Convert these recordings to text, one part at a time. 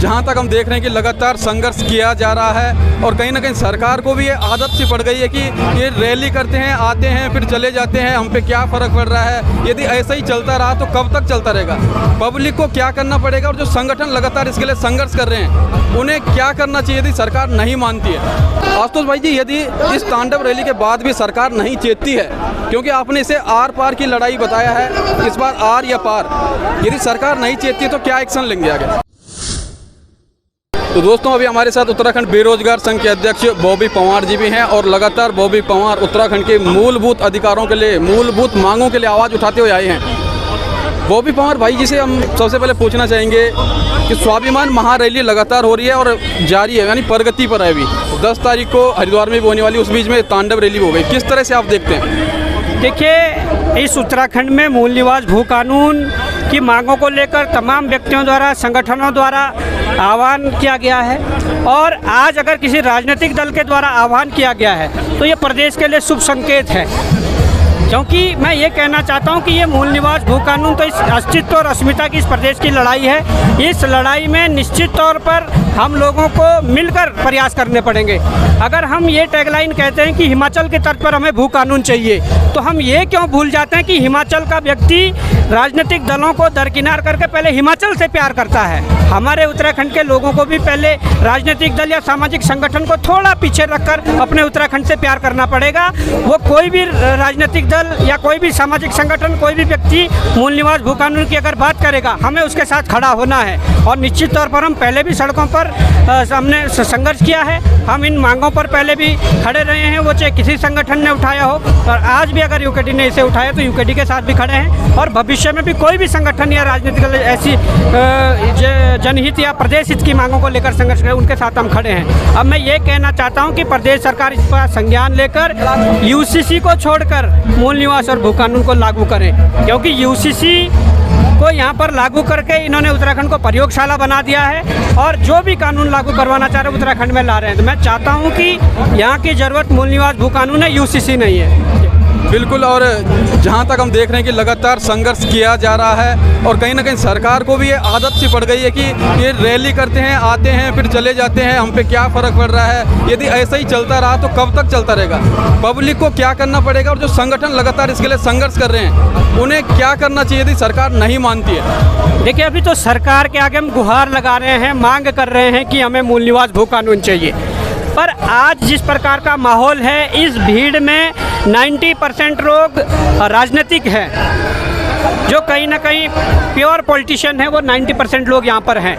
जहां तक हम देख रहे हैं कि लगातार संघर्ष किया जा रहा है और कहीं ना कहीं सरकार को भी ये आदत सी पड़ गई है कि ये रैली करते हैं, आते हैं, फिर चले जाते हैं, हम पे क्या फ़र्क पड़ रहा है। यदि ऐसा ही चलता रहा तो कब तक चलता रहेगा? पब्लिक को क्या करना पड़ेगा और जो संगठन लगातार इसके लिए संघर्ष कर रहे हैं उन्हें क्या करना चाहिए यदि सरकार नहीं मानती है? आशुतोष भाई जी, यदि इस तांडव रैली के बाद भी सरकार नहीं चेतती है, क्योंकि आपने इसे आर पार की लड़ाई बताया है, इस बार आर या पार, यदि सरकार नहीं चेतती है तो क्या एक्शन लेंगे आगे? तो दोस्तों, अभी हमारे साथ उत्तराखंड बेरोजगार संघ के अध्यक्ष बॉबी पंवार जी भी हैं और लगातार बॉबी पंवार उत्तराखंड के मूलभूत अधिकारों के लिए, मूलभूत मांगों के लिए आवाज़ उठाते हुए आए हैं। बॉबी पंवार भाई जी से हम सबसे पहले पूछना चाहेंगे कि स्वाभिमान महारैली लगातार हो रही है और जारी है, यानी प्रगति पर है। अभी 10 तारीख को हरिद्वार में भी होने वाली, उस बीच में तांडव रैली हो गई, किस तरह से आप देखते हैं? देखिए, इस उत्तराखंड में मूल निवास भू कानून की मांगों को लेकर तमाम व्यक्तियों द्वारा, संगठनों द्वारा आह्वान किया गया है और आज अगर किसी राजनीतिक दल के द्वारा आह्वान किया गया है तो ये प्रदेश के लिए शुभ संकेत है, क्योंकि मैं ये कहना चाहता हूँ कि ये मूल निवास भू कानून तो इस अस्तित्व और अस्मिता की इस प्रदेश की लड़ाई है। इस लड़ाई में निश्चित तौर पर हम लोगों को मिलकर प्रयास करने पड़ेंगे। अगर हम ये टैगलाइन कहते हैं कि हिमाचल के तर्ज पर हमें भू कानून चाहिए, तो हम ये क्यों भूल जाते हैं कि हिमाचल का व्यक्ति राजनीतिक दलों को दरकिनार करके पहले हिमाचल से प्यार करता है। हमारे उत्तराखंड के लोगों को भी पहले राजनीतिक दल या सामाजिक संगठन को थोड़ा पीछे रखकर अपने उत्तराखंड से प्यार करना पड़ेगा। वो कोई भी राजनीतिक दल या कोई भी सामाजिक संगठन, कोई भी व्यक्ति मूल निवास भू कानून की अगर बात करेगा, हमें उसके साथ खड़ा होना है। और निश्चित तौर पर हम पहले भी सड़कों पर हमने संघर्ष किया है, हम इन मांगों पर पहले भी खड़े रहे हैं, वो चाहे किसी संगठन ने उठाया हो, और आज भी अगर यूकेडी ने इसे उठाया तो यूकेडी के साथ भी खड़े हैं और भविष्य में भी कोई भी संगठन या राजनीतिक दल ऐसी जनहित या प्रदेश हित की मांगों को लेकर संघर्ष करें, उनके साथ हम खड़े हैं। अब मैं ये कहना चाहता हूँ कि प्रदेश सरकार इस पर संज्ञान लेकर यूसीसी को छोड़कर मूल निवास और भू कानून को लागू करें, क्योंकि यूसीसी को यहाँ पर लागू करके इन्होंने उत्तराखंड को प्रयोगशाला बना दिया है और जो भी कानून लागू करवाना चाह रहे हैं उत्तराखंड में ला रहे हैं। तो मैं चाहता हूँ कि यहाँ की ज़रूरत मूल निवास भू कानून है, यूसीसी नहीं है। बिल्कुल, और जहां तक हम देख रहे हैं कि लगातार संघर्ष किया जा रहा है और कहीं ना कहीं सरकार को भी ये आदत सी पड़ गई है कि ये रैली करते हैं, आते हैं, फिर चले जाते हैं, हम पे क्या फ़र्क पड़ रहा है। यदि ऐसा ही चलता रहा तो कब तक चलता रहेगा? पब्लिक को क्या करना पड़ेगा और जो संगठन लगातार इसके लिए संघर्ष कर रहे हैं उन्हें क्या करना चाहिए यदि सरकार नहीं मानती है? देखिए, अभी तो सरकार के आगे हम गुहार लगा रहे हैं, मांग कर रहे हैं कि हमें मूल निवास भू कानून चाहिए, पर आज जिस प्रकार का माहौल है, इस भीड़ में 90% लोग राजनीतिक हैं, जो कहीं ना कहीं प्योर पॉलिटिशियन है, वो 90% लोग यहाँ पर हैं।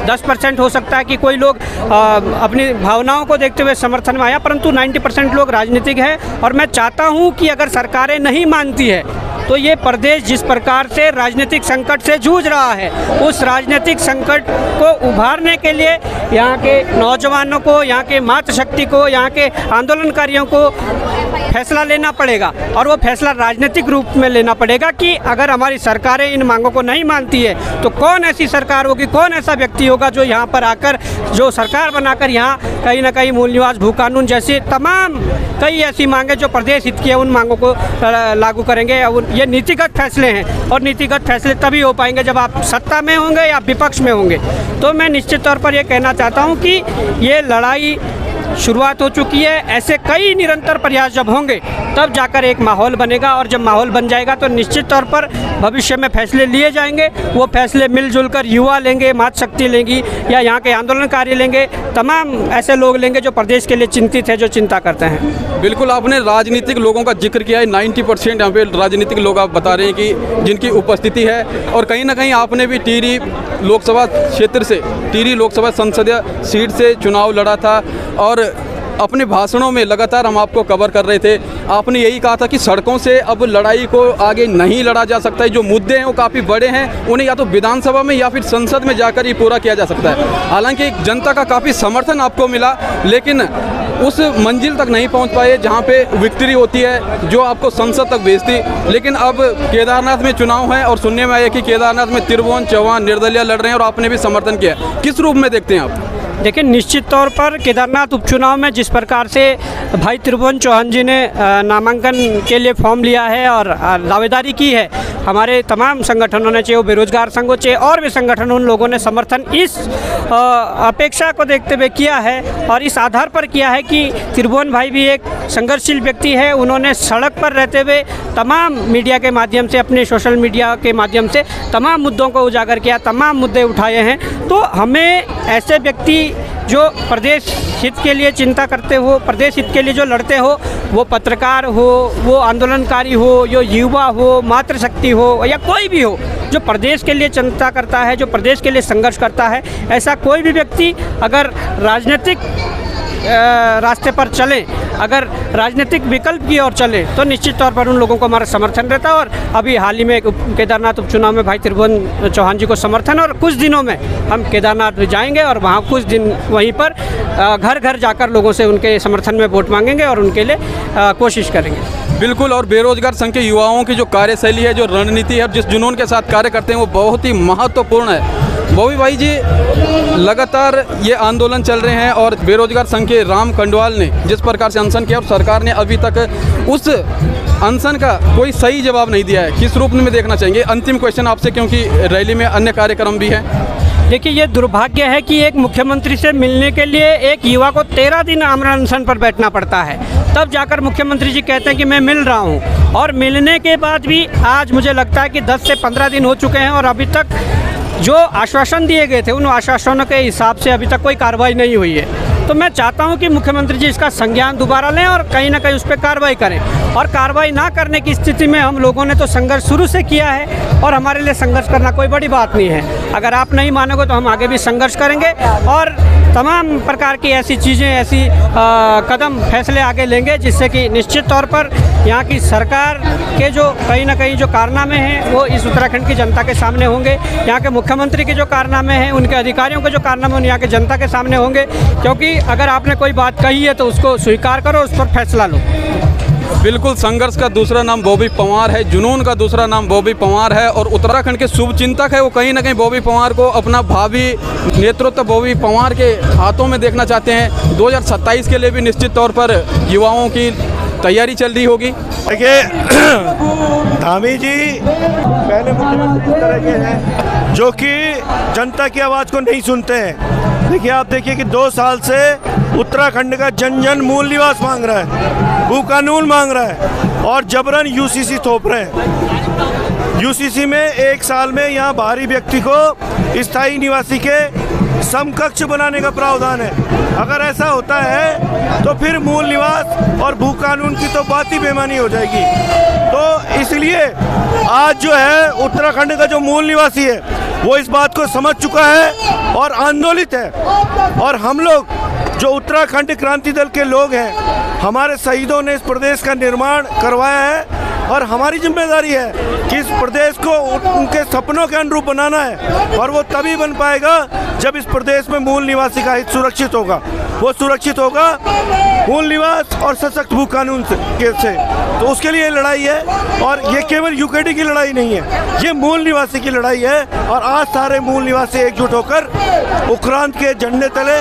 10% हो सकता है कि कोई लोग अपनी भावनाओं को देखते हुए समर्थन में आया, परंतु 90% लोग राजनीतिक है। और मैं चाहता हूँ कि अगर सरकारें नहीं मानती है तो ये प्रदेश जिस प्रकार से राजनीतिक संकट से जूझ रहा है, उस राजनीतिक संकट को उभारने के लिए यहाँ के नौजवानों को, यहाँ के मातृशक्ति को, यहाँ के आंदोलनकारियों को फैसला लेना पड़ेगा और वो फैसला राजनीतिक रूप में लेना पड़ेगा कि अगर हमारी सरकारें इन मांगों को नहीं मानती है तो कौन ऐसी सरकार होगी, कौन ऐसा व्यक्ति होगा जो यहाँ पर आकर, जो सरकार बनाकर यहाँ कहीं ना कहीं मूल निवास भू कानून जैसी तमाम कई ऐसी मांगे जो प्रदेश हित की है, उन मांगों को लागू करेंगे। ये नीतिगत फैसले हैं और नीतिगत फैसले तभी हो पाएंगे जब आप सत्ता में होंगे या विपक्ष में होंगे। तो मैं निश्चित तौर पर ये कहना चाहता हूँ कि ये लड़ाई शुरुआत हो चुकी है, ऐसे कई निरंतर प्रयास जब होंगे तब जाकर एक माहौल बनेगा और जब माहौल बन जाएगा तो निश्चित तौर पर भविष्य में फैसले लिए जाएंगे। वो फैसले मिलजुल कर युवा लेंगे, मातृशक्ति लेंगी या यहाँ के आंदोलनकारी लेंगे, तमाम ऐसे लोग लेंगे जो प्रदेश के लिए चिंतित है, जो चिंता करते हैं। बिल्कुल, आपने राजनीतिक लोगों का जिक्र किया है। 90% यहाँ पे राजनीतिक लोग आप बता रहे हैं कि जिनकी उपस्थिति है, और कहीं ना कहीं आपने भी टिहरी लोकसभा क्षेत्र से, टिहरी लोकसभा संसदीय सीट से चुनाव लड़ा था और अपने भाषणों में लगातार हम आपको कवर कर रहे थे। आपने यही कहा था कि सड़कों से अब लड़ाई को आगे नहीं लड़ा जा सकता है, जो मुद्दे हैं वो काफ़ी बड़े हैं, उन्हें या तो विधानसभा में या फिर संसद में जाकर ही पूरा किया जा सकता है। हालांकि जनता का काफ़ी समर्थन आपको मिला, लेकिन उस मंजिल तक नहीं पहुंच पाए जहां पे विक्ट्री होती है, जो आपको संसद तक भेजती। लेकिन अब केदारनाथ में चुनाव है और सुनने में आया कि केदारनाथ में त्रिभुवन चौहान निर्दलीय लड़ रहे हैं और आपने भी समर्थन किया। किस रूप में देखते हैं आप? देखिए, निश्चित तौर पर केदारनाथ उपचुनाव में जिस प्रकार से भाई त्रिभुवन चौहान जी ने नामांकन के लिए फॉर्म लिया है और दावेदारी की है, हमारे तमाम संगठनों ने, चाहे वो बेरोजगार संघ हो, चाहे और भी संगठन, उन लोगों ने समर्थन इस अपेक्षा को देखते हुए किया है और इस आधार पर किया है कि त्रिभुवन भाई भी एक संघर्षशील व्यक्ति है। उन्होंने सड़क पर रहते हुए तमाम मीडिया के माध्यम से, अपने सोशल मीडिया के माध्यम से तमाम मुद्दों को उजागर किया, तमाम मुद्दे उठाए हैं। तो हमें ऐसे व्यक्ति जो प्रदेश हित के लिए चिंता करते हो, प्रदेश हित के लिए जो लड़ते हो, वो पत्रकार हो, वो आंदोलनकारी हो, जो युवा हो, मातृशक्ति हो या कोई भी हो, जो प्रदेश के लिए चिंता करता है, जो प्रदेश के लिए संघर्ष करता है, ऐसा कोई भी व्यक्ति अगर राजनीतिक रास्ते पर चले, अगर राजनीतिक विकल्प की ओर चले, तो निश्चित तौर पर उन लोगों को हमारा समर्थन रहता है। और अभी हाल ही में केदारनाथ उपचुनाव में भाई त्रिभुवन चौहान जी को समर्थन, और कुछ दिनों में हम केदारनाथ में जाएंगे और वहाँ कुछ दिन वहीं पर घर घर जाकर लोगों से उनके समर्थन में वोट मांगेंगे और उनके लिए कोशिश करेंगे। बिल्कुल, और बेरोजगार संघ के युवाओं की जो कार्यशैली है, जो रणनीति है, जिस जुनून के साथ कार्य करते हैं, वो बहुत ही महत्वपूर्ण है। बॉबी भाई जी, लगातार ये आंदोलन चल रहे हैं और बेरोजगार संघ के राम कंडवाल ने जिस प्रकार से अनशन किया और सरकार ने अभी तक उस अनशन का कोई सही जवाब नहीं दिया है, किस रूप में देखना चाहेंगे? अंतिम क्वेश्चन आपसे, क्योंकि रैली में अन्य कार्यक्रम भी हैं। देखिए, ये दुर्भाग्य है कि एक मुख्यमंत्री से मिलने के लिए एक युवा को 13 दिन आमरण अनशन पर बैठना पड़ता है, तब जाकर मुख्यमंत्री जी कहते हैं कि मैं मिल रहा हूँ। और मिलने के बाद भी आज मुझे लगता है कि 10 से 15 दिन हो चुके हैं और अभी तक जो आश्वासन दिए गए थे, उन आश्वासनों के हिसाब से अभी तक कोई कार्रवाई नहीं हुई है। तो मैं चाहता हूं कि मुख्यमंत्री जी इसका संज्ञान दोबारा लें और कहीं ना कहीं उस पर कार्रवाई करें। और कार्रवाई ना करने की स्थिति में हम लोगों ने तो संघर्ष शुरू से किया है और हमारे लिए संघर्ष करना कोई बड़ी बात नहीं है। अगर आप नहीं मानोगे तो हम आगे भी संघर्ष करेंगे और तमाम प्रकार की ऐसी चीज़ें, ऐसी कदम, फैसले आगे लेंगे जिससे कि निश्चित तौर पर यहाँ की सरकार के जो कहीं ना कहीं जो कारनामे हैं वो इस उत्तराखंड की जनता के सामने होंगे। यहाँ के मुख्यमंत्री के जो कारनामे हैं, उनके अधिकारियों के जो कारनामे हैं, यहाँ के जनता के सामने होंगे। क्योंकि अगर आपने कोई बात कही है तो उसको स्वीकार करो, उस पर फैसला लो। बिल्कुल, संघर्ष का दूसरा नाम बॉबी पंवार है, जुनून का दूसरा नाम बॉबी पंवार है और उत्तराखंड के शुभचिंतक है। वो कहीं ना कहीं बॉबी पंवार को अपना भावी नेतृत्व बॉबी पंवार के हाथों में देखना चाहते हैं। 2027 के लिए भी निश्चित तौर पर युवाओं की तैयारी चल रही होगी। देखिए, धामी जी पहले मुख्यमंत्री इस तरह के हैं जो कि जनता की आवाज़ को नहीं सुनते हैं। देखिए, आप देखिए कि 2 साल से उत्तराखंड का जन जन मूल निवास मांग रहा है, भू कानून मांग रहा है और जबरन यूसीसी थोप रहे हैं। यूसीसी में 1 साल में यहाँ बाहरी व्यक्ति को स्थायी निवासी के समकक्ष बनाने का प्रावधान है। अगर ऐसा होता है तो फिर मूल निवास और भू कानून की तो बात ही बेमानी हो जाएगी। तो इसलिए आज जो है उत्तराखंड का जो मूल निवासी है वो इस बात को समझ चुका है और आंदोलित है। और हम लोग जो उत्तराखंड क्रांति दल के लोग हैं, हमारे शहीदों ने इस प्रदेश का निर्माण करवाया है और हमारी जिम्मेदारी है कि इस प्रदेश को उनके सपनों के अनुरूप बनाना है। और वो तभी बन पाएगा जब इस प्रदेश में मूल निवासी का हित सुरक्षित होगा। वो सुरक्षित होगा मूल निवास और सशक्त भू कानून से। तो उसके लिए लड़ाई है और ये केवल यूकेडी की लड़ाई नहीं है, ये मूल निवासी की लड़ाई है। और आज सारे मूल निवासी एकजुट होकर उत्क्रांत के झंडे तले,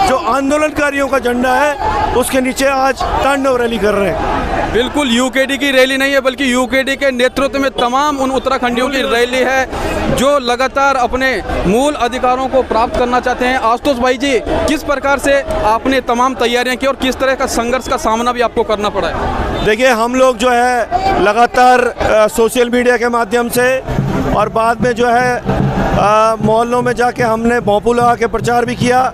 जो आंदोलनकारियों का झंडा है, उसके नीचे आज तांडव रैली कर रहे हैं। बिल्कुल, यूकेडी की रैली नहीं है बल्कि यूकेडी के नेतृत्व में तमाम उन उत्तराखंडियों की रैली है जो लगातार अपने मूल अधिकारों को प्राप्त करना चाहते हैं। आशुतोष भाई जी, किस प्रकार से आपने तमाम तैयारियां की और किस तरह का संघर्ष का सामना भी आपको करना पड़ा है? देखिए, हम लोग जो है लगातार सोशल मीडिया के माध्यम से और बाद में जो है मोहल्लों में जाके हमने भोंपू लगा के प्रचार भी किया।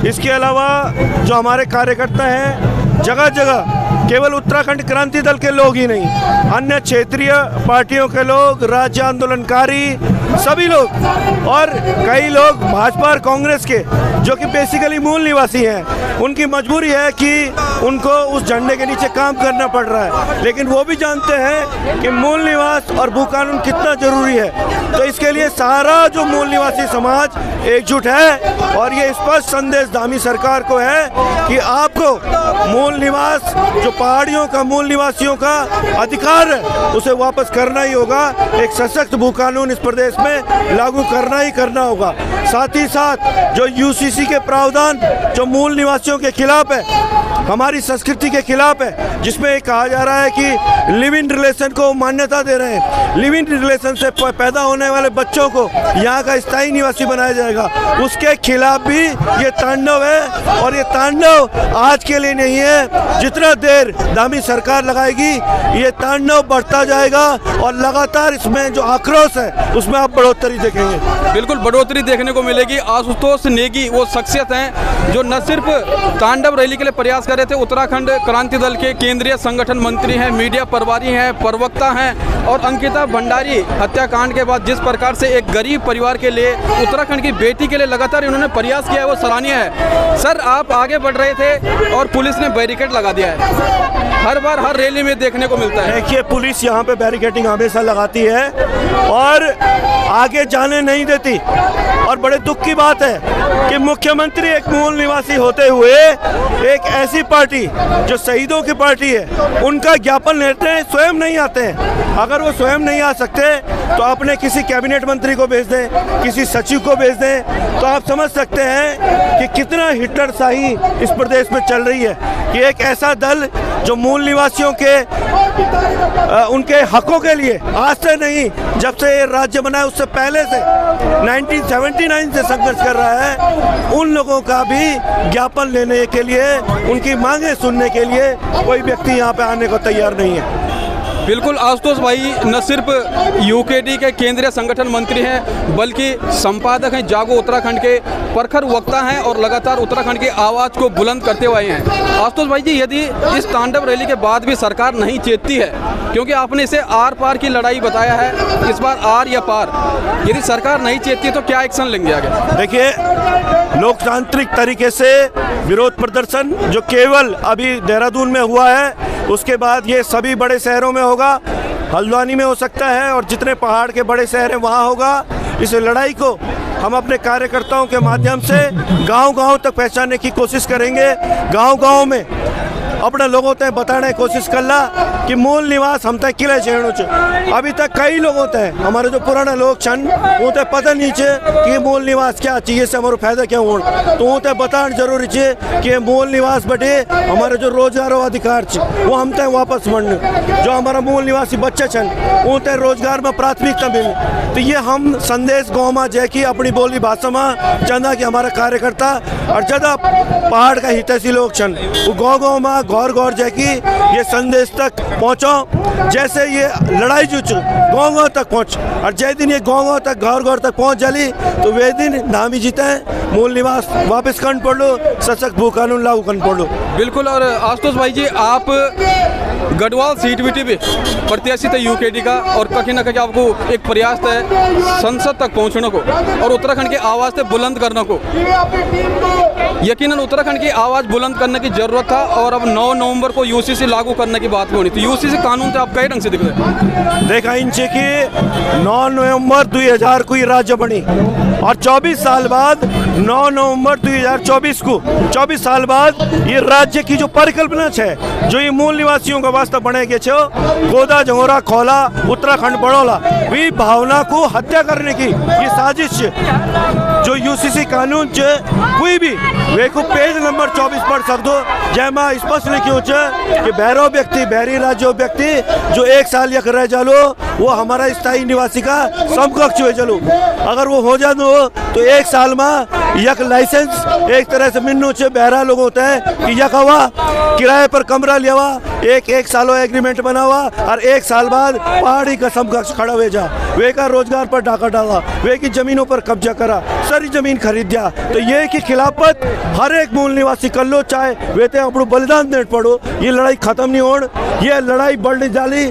इसके अलावा जो हमारे कार्यकर्ता हैं जगह जगह, केवल उत्तराखंड क्रांति दल के लोग ही नहीं, अन्य क्षेत्रीय पार्टियों के लोग, राज्य आंदोलनकारी, सभी लोग और कई लोग भाजपा और कांग्रेस के जो कि बेसिकली मूल निवासी हैं, उनकी मजबूरी है कि उनको उस झंडे के नीचे काम करना पड़ रहा है। लेकिन वो भी जानते हैं कि मूल निवास और भू कानून कितना जरूरी है। तो इसके लिए सारा जो मूल निवासी समाज एकजुट है और ये स्पष्ट संदेश धामी सरकार को है कि आपको मूल निवास, जो पहाड़ियों का मूल निवासियों का अधिकार है, उसे वापस करना ही होगा। एक सशक्त भू कानून इस प्रदेश में लागू करना ही करना होगा। साथ ही साथ जो यूसीसी के प्रावधान जो मूल निवासियों के खिलाफ है, हमारी संस्कृति के खिलाफ है, जिसमें कहा जा रहा है कि लिव इन रिलेशन को मान्यता दे रहे हैं। लिव इन रिलेशन से पैदा होने वाले बच्चों को यहाँ का स्थायी निवासी बनाया जाएगा, उसके खिलाफ भी ये तांडव है। और ये तांडव आज के लिए नहीं है, जितना देर धामी सरकार लगाएगी ये तांडव बढ़ता जाएगा और लगातार इसमें जो आक्रोश है उसमें आप बढ़ोतरी देखेंगे। बिल्कुल बढ़ोतरी देखने को मिलेगी। आशुतोष नेगी वो शख्सियत हैं जो न सिर्फ तांडव रैली के लिए प्रयास कर रहे थे, उत्तराखंड क्रांति दल के केंद्रीय संगठन मंत्री हैं, मीडिया प्रभारी हैं, प्रवक्ता हैं। और अंकिता भंडारी हत्याकांड के बाद जिस प्रकार से एक गरीब परिवार के लिए, उत्तराखंड की बेटी के लिए लगातार इन्होंने प्रयास किया है, वो सराहनीय है। सर, आप आगे बढ़ रहे थे और पुलिस ने बैरिकेड लगा दिया है, हर बार हर रैली में देखने को मिलता है। देखिए, पुलिस यहाँ पे बैरिकेडिंग हमेशा लगाती है और आगे जाने नहीं देती। और बड़े दुख की बात है कि मुख्यमंत्री एक मूल निवासी होते हुए एक ऐसी पार्टी जो शहीदों की पार्टी है, उनका ज्ञापन लेते हैं, स्वयं नहीं आते हैं। अगर वो स्वयं नहीं आ सकते तो अपने किसी कैबिनेट मंत्री को भेज दें, किसी सचिव को भेज दें। तो आप समझ सकते हैं कि कितना हिटलरशाही इस प्रदेश में चल रही है कि एक ऐसा दल जो मूल निवासियों के उनके हकों के लिए आज से नहीं, जब से ये राज्य बना है उससे पहले से 1979 से संघर्ष कर रहा है, उन लोगों का भी ज्ञापन लेने के लिए, उनकी मांगें सुनने के लिए कोई व्यक्ति यहाँ पे आने को तैयार नहीं है। बिल्कुल, आशुतोष भाई न सिर्फ यूकेडी के केंद्रीय संगठन मंत्री हैं, बल्कि संपादक हैं, जागो उत्तराखंड के प्रखर वक्ता हैं और लगातार उत्तराखंड की आवाज़ को बुलंद करते हुए हैं। आशुतोष भाई जी, यदि इस तांडव रैली के बाद भी सरकार नहीं चेतती है, क्योंकि आपने इसे आर पार की लड़ाई बताया है, इस बार आर या पार, यदि सरकार नहीं चेतती है तो क्या एक्शन लेंगे आगे? देखिए, लोकतांत्रिक तरीके से विरोध प्रदर्शन जो केवल अभी देहरादून में हुआ है, उसके बाद ये सभी बड़े शहरों में होगा, हल्द्वानी में हो सकता है और जितने पहाड़ के बड़े शहर हैं वहाँ होगा। इस लड़ाई को हम अपने कार्यकर्ताओं के माध्यम से गांव-गांव तक पहुंचाने की कोशिश करेंगे। गांव-गांव में अपने लोगों तक बताने की कोशिश करला कि मूल निवास हम तक किले छेड़ू च। अभी तक कई लोगों तक हमारे जो पुराने लोग छन वो तक पता नहीं चे कि मूल निवास क्या चाहिए, से हमारा फायदा क्या हो, तो वो तक बताना जरूरी चे कि मूल निवास बटे हमारे जो रोजगार अधिकार च वो हम तक वापस बढ़ने, जो हमारा मूल निवासी बच्चे छन वो तक रोजगार में प्राथमिकता मिले। तो ये हम संदेश गाँव में जैकी अपनी बोली भाषा में चाहना कि हमारा कार्यकर्ता और ज़्यादा पहाड़ का हितैषी लोग छन वो गाँव-गाँव में गौर जैकी ये संदेश तक पहुँचो, जैसे ये लड़ाई जो गाँव-गाँव तक पहुँच, और जै दिन ये गाँव-गाँव तक घर तक पहुँच जाली तो वे दिन धामी जीते मूल निवास वापस करन पड़ो, सशक्त भू कानून लागू करन पड़ो। बिल्कुल। और आशुतोष भाई जी, आप गढ़वाल सीट भी प्रत्याशी थे यूकेडी का, और कहीं ना कहीं आपको एक प्रयास है संसद तक पहुंचने को और उत्तराखंड की आवाज़ से बुलंद करने को। यकीनन उत्तराखंड की आवाज़ बुलंद करने की जरूरत था और अब 9 नवंबर को यूसीसी लागू करने की बात होनी थी। यूसीसी कानून से आप कई ढंग से दिख रहे देखा इनसे कि 9 नवंबर 2000 को ये राज्य बनी और 24 साल बाद 9 नवंबर 2024 को 24 साल बाद ये राज्य की जो परिकल्पना है, जो ये मूल निवासियों का वास्ता बने के छो गोदा जंगोरा खोला उत्तराखंड बड़ोला भी भावना को हत्या करने की ये साजिश जो यूसीसी कानून कोई भी वे को पेज नंबर 24 पढ़ सकते हो, जैमा स्पष्ट लिखियो कि बहरो व्यक्ति बहरी राज्य व्यक्ति जो 1 साल यक रह जालो वो हमारा स्थायी निवासी का समकक्ष हो चलो। अगर वो हो जाए तो 1 साल में यक लाइसेंस एक तरह से मिलना चाहिए बहरा लोग होते हैं कि यक हवा किराए पर कमरा लिया हुआ एक सालों एग्रीमेंट बना हुआ और 1 साल बाद पहाड़ी का समकक्ष खड़ा हुए जा, वे का रोजगार पर डाका डाला, वे की जमीनों पर कब्जा करा, सारी जमीन खरीद दिया। तो ये की खिलाफत हर एक मूल निवासी कर लो, चाहे वे ते अपनो बलिदान देने पड़ो, ये लड़ाई खत्म नहीं हो, ये लड़ाई बढ़ने जाली।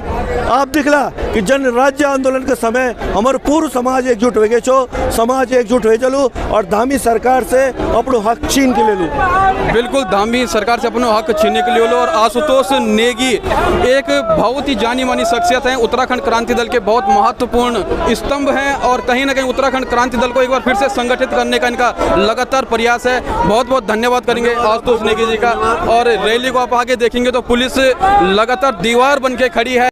आप दिखला कि जन राज्य आंदोलन के समय हमारे पूर्व समाज एकजुट हो गए छो, समाज एकजुट हो चलो और धामी सरकार से अपनो हक छीन के ले लो। बिल्कुल, धामी सरकार से अपनो हक छीनने के लिए लो। और आशुतोष नेगी एक बहुत ही जानी मानी शख्सियत हैं, उत्तराखंड क्रांति दल के बहुत महत्वपूर्ण स्तंभ हैं और कहीं ना कहीं उत्तराखंड क्रांति दल को एक बार फिर से संगठित करने का इनका लगातार प्रयास है। बहुत बहुत धन्यवाद करेंगे आशुतोष नेगी जी का। और रैली को आप आगे देखेंगे तो पुलिस लगातार दीवार बन के खड़ी है।